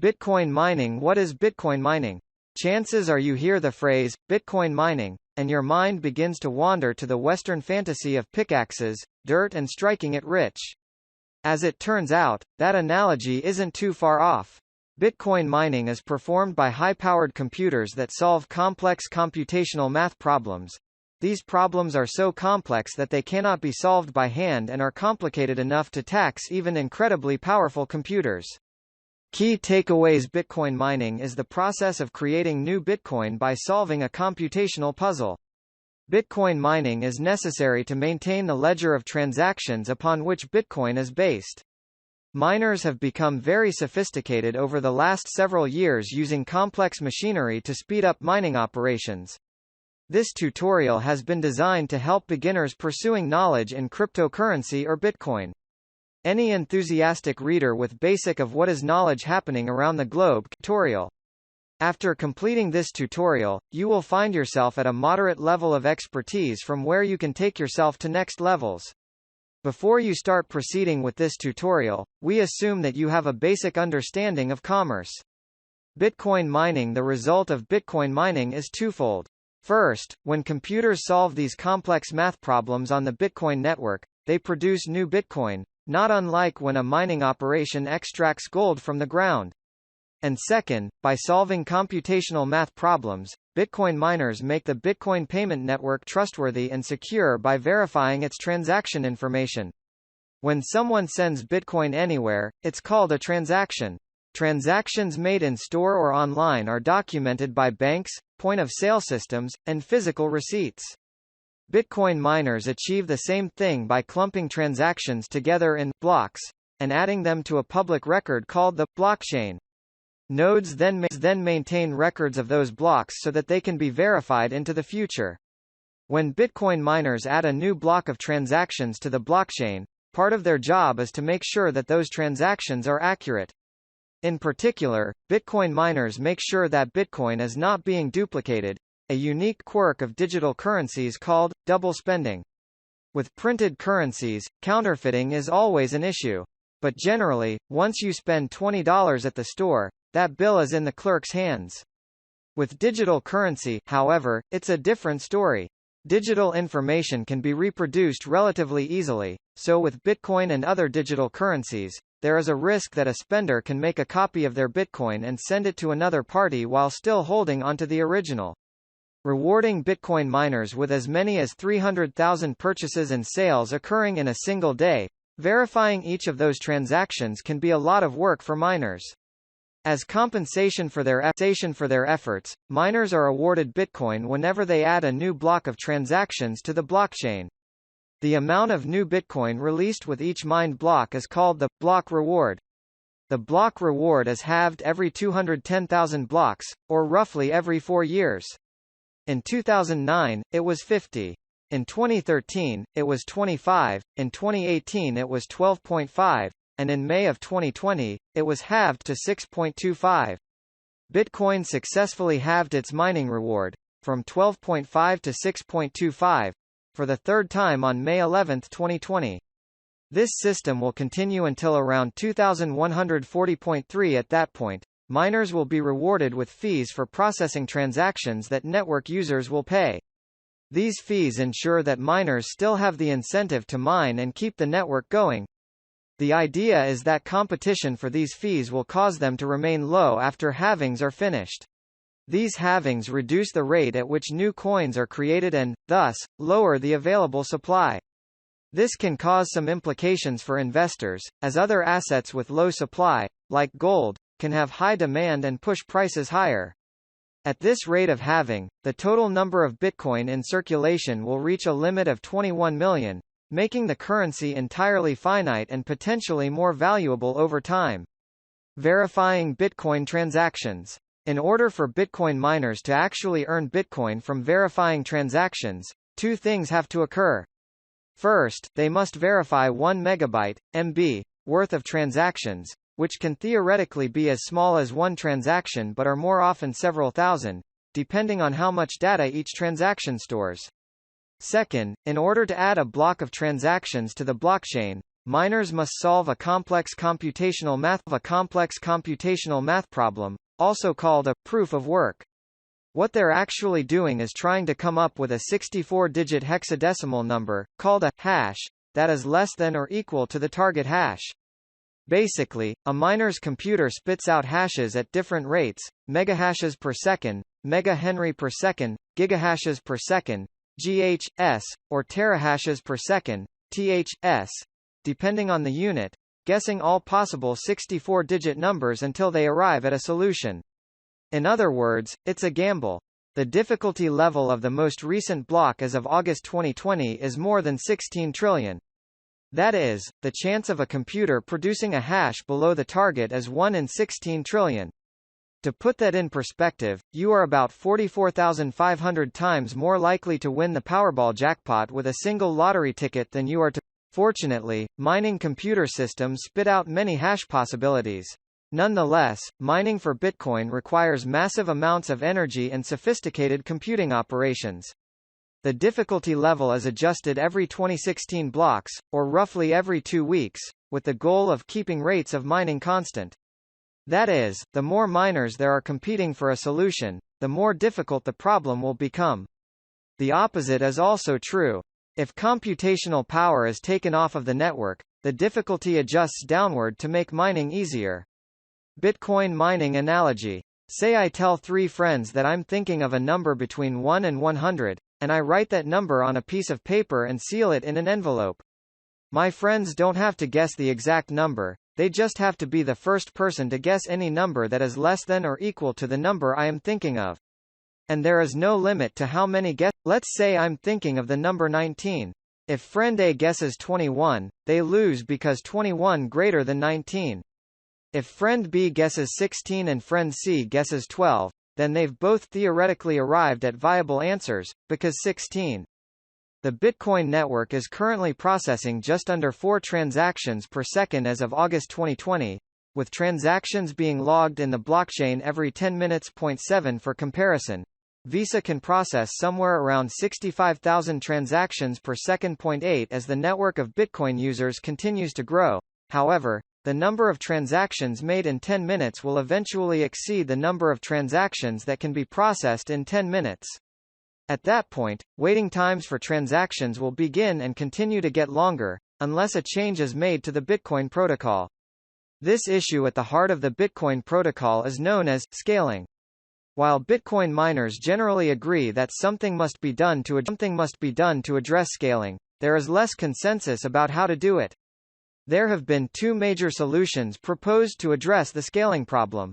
Bitcoin mining. What is Bitcoin mining? Chances are you hear the phrase, Bitcoin mining, and your mind begins to wander to the Western fantasy of pickaxes, dirt and striking it rich. As it turns out, that analogy isn't too far off. Bitcoin mining is performed by high-powered computers that solve complex computational math problems. These problems are so complex that they cannot be solved by hand and are complicated enough to tax even incredibly powerful computers. Key takeaways. Bitcoin mining is the process of creating new Bitcoin by solving a computational puzzle. Bitcoin mining is necessary to maintain the ledger of transactions upon which Bitcoin is based. Miners have become very sophisticated over the last several years using complex machinery to speed up mining operations. This tutorial has been designed to help beginners pursuing knowledge in cryptocurrency or Bitcoin. Any enthusiastic reader with basic of what is knowledge happening around the globe tutorial. After completing this tutorial, you will find yourself at a moderate level of expertise from where you can take yourself to next levels. Before you start proceeding with this tutorial, we assume that you have a basic understanding of commerce. Bitcoin mining. The result of Bitcoin mining is twofold. First, when computers solve these complex math problems on the Bitcoin network, they produce new Bitcoin, not unlike when a mining operation extracts gold from the ground. And second, by solving computational math problems, Bitcoin miners make the Bitcoin payment network trustworthy and secure by verifying its transaction information. When someone sends Bitcoin anywhere, it's called a transaction. Transactions made in store or online are documented by banks, point-of-sale systems, and physical receipts. Bitcoin miners achieve the same thing by clumping transactions together in blocks and adding them to a public record called the blockchain. Nodes then maintain records of those blocks so that they can be verified into the future. When Bitcoin miners add a new block of transactions to the blockchain, part of their job is to make sure that those transactions are accurate. In particular, Bitcoin miners make sure that Bitcoin is not being duplicated, a unique quirk of digital currencies called double spending. With printed currencies, counterfeiting is always an issue. But generally, once you spend $20 at the store, that bill is in the clerk's hands. With digital currency, however, it's a different story. Digital information can be reproduced relatively easily, so with Bitcoin and other digital currencies, there is a risk that a spender can make a copy of their Bitcoin and send it to another party while still holding onto the original. Rewarding Bitcoin miners with as many as 300,000 purchases and sales occurring in a single day, verifying each of those transactions can be a lot of work for miners. As compensation for their efforts, miners are awarded Bitcoin whenever they add a new block of transactions to the blockchain. The amount of new Bitcoin released with each mined block is called the block reward. The block reward is halved every 210,000 blocks, or roughly every 4 years. In 2009, it was 50. In 2013, it was 25, in 2018 it was 12.5, and in May of 2020, it was halved to 6.25. Bitcoin successfully halved its mining reward, from 12.5 to 6.25, for the third time on May 11, 2020. This system will continue until around 2140.3. At that point, miners will be rewarded with fees for processing transactions that network users will pay. These fees ensure that miners still have the incentive to mine and keep the network going. The idea is that competition for these fees will cause them to remain low after halvings are finished. These halvings reduce the rate at which new coins are created and, thus, lower the available supply. This can cause some implications for investors, as other assets with low supply, like gold, can have high demand and push prices higher. At this rate of halving, the total number of Bitcoin in circulation will reach a limit of 21 million, making the currency entirely finite and potentially more valuable over time. Verifying Bitcoin transactions. In order for Bitcoin miners to actually earn Bitcoin from verifying transactions, two things have to occur. First, they must verify 1 megabyte, MB, worth of transactions, which can theoretically be as small as one transaction but are more often several thousand, depending on how much data each transaction stores. Second, in order to add a block of transactions to the blockchain, miners must solve a complex computational math problem, also called a proof of work. What they're actually doing is trying to come up with a 64-digit hexadecimal number, called a hash, that is less than or equal to the target hash. Basically, a miner's computer spits out hashes at different rates: megahashes per second, megahenry per second, gigahashes per second, GHs, or terahashes per second, THs, depending on the unit, guessing all possible 64-digit numbers until they arrive at a solution. In other words, it's a gamble. The difficulty level of the most recent block as of August 2020 is more than 16 trillion. That is, the chance of a computer producing a hash below the target is 1 in 16 trillion. To put that in perspective, you are about 44,500 times more likely to win the Powerball jackpot with a single lottery ticket than you are to. Fortunately, mining computer systems spit out many hash possibilities. Nonetheless, mining for Bitcoin requires massive amounts of energy and sophisticated computing operations. The difficulty level is adjusted every 2016 blocks, or roughly every 2 weeks, with the goal of keeping rates of mining constant. That is, the more miners there are competing for a solution, the more difficult the problem will become. The opposite is also true. If computational power is taken off of the network, the difficulty adjusts downward to make mining easier. Bitcoin mining analogy. Say I tell 3 friends that I'm thinking of a number between 1 and 100, and I write that number on a piece of paper and seal it in an envelope. My friends don't have to guess the exact number, they just have to be the first person to guess any number that is less than or equal to the number I am thinking of. And there is no limit to how many guess. Let's say I'm thinking of the number 19. If friend A guesses 21, they lose because 21 greater than 19. If friend B guesses 16 and friend C guesses 12, then they've both theoretically arrived at viable answers, because 16. The Bitcoin network is currently processing just under 4 transactions per second as of August 2020, with transactions being logged in the blockchain every 10 minutes. 7 For comparison, Visa can process somewhere around 65,000 transactions per second. 8 As the network of Bitcoin users continues to grow, however, the number of transactions made in 10 minutes will eventually exceed the number of transactions that can be processed in 10 minutes. At that point, waiting times for transactions will begin and continue to get longer, unless a change is made to the Bitcoin protocol. This issue at the heart of the Bitcoin protocol is known as scaling. While Bitcoin miners generally agree that something must be done to address scaling, there is less consensus about how to do it. There have been 2 major solutions proposed to address the scaling problem.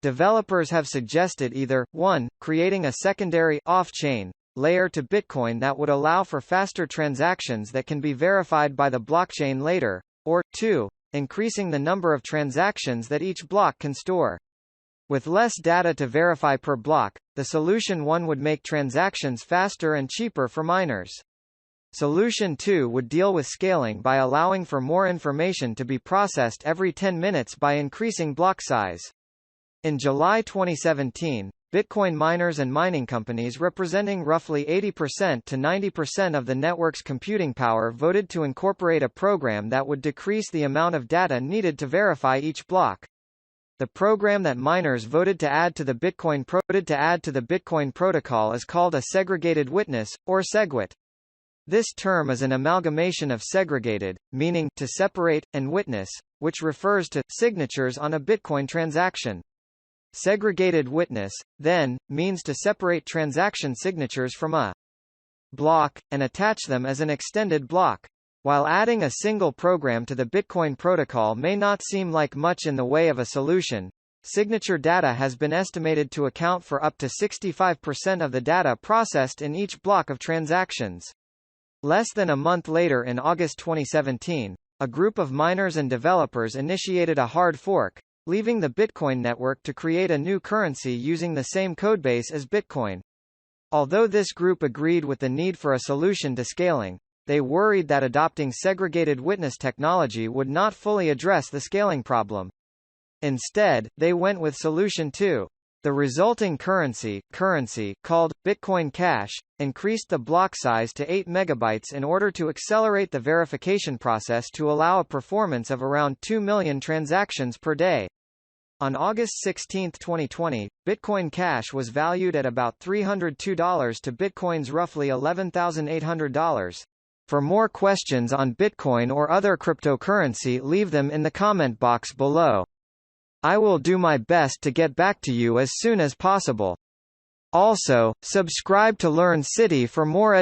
Developers have suggested either, 1, creating a secondary off-chain layer to Bitcoin that would allow for faster transactions that can be verified by the blockchain later, or, 2, increasing the number of transactions that each block can store. With less data to verify per block, the solution 1 would make transactions faster and cheaper for miners. Solution 2 would deal with scaling by allowing for more information to be processed every 10 minutes by increasing block size. In July 2017, Bitcoin miners and mining companies representing roughly 80% to 90% of the network's computing power voted to incorporate a program that would decrease the amount of data needed to verify each block. The program that miners voted to add to the Bitcoin protocol is called a segregated witness, or Segwit. This term is an amalgamation of segregated, meaning to separate, and witness, which refers to signatures on a Bitcoin transaction. Segregated witness, then, means to separate transaction signatures from a block, and attach them as an extended block. While adding a single program to the Bitcoin protocol may not seem like much in the way of a solution, signature data has been estimated to account for up to 65% of the data processed in each block of transactions. Less than a month later in August 2017, a group of miners and developers initiated a hard fork, leaving the Bitcoin network to create a new currency using the same codebase as Bitcoin. Although this group agreed with the need for a solution to scaling, they worried that adopting segregated witness technology would not fully address the scaling problem. Instead, they went with Solution 2. The resulting currency called Bitcoin Cash increased the block size to 8 megabytes in order to accelerate the verification process to allow a performance of around 2 million transactions per day. On August 16, 2020, Bitcoin Cash was valued at about $302 to Bitcoin's roughly $11,800. For more questions on Bitcoin or other cryptocurrency, leave them in the comment box below. I will do my best to get back to you as soon as possible. Also, subscribe to Learn City for more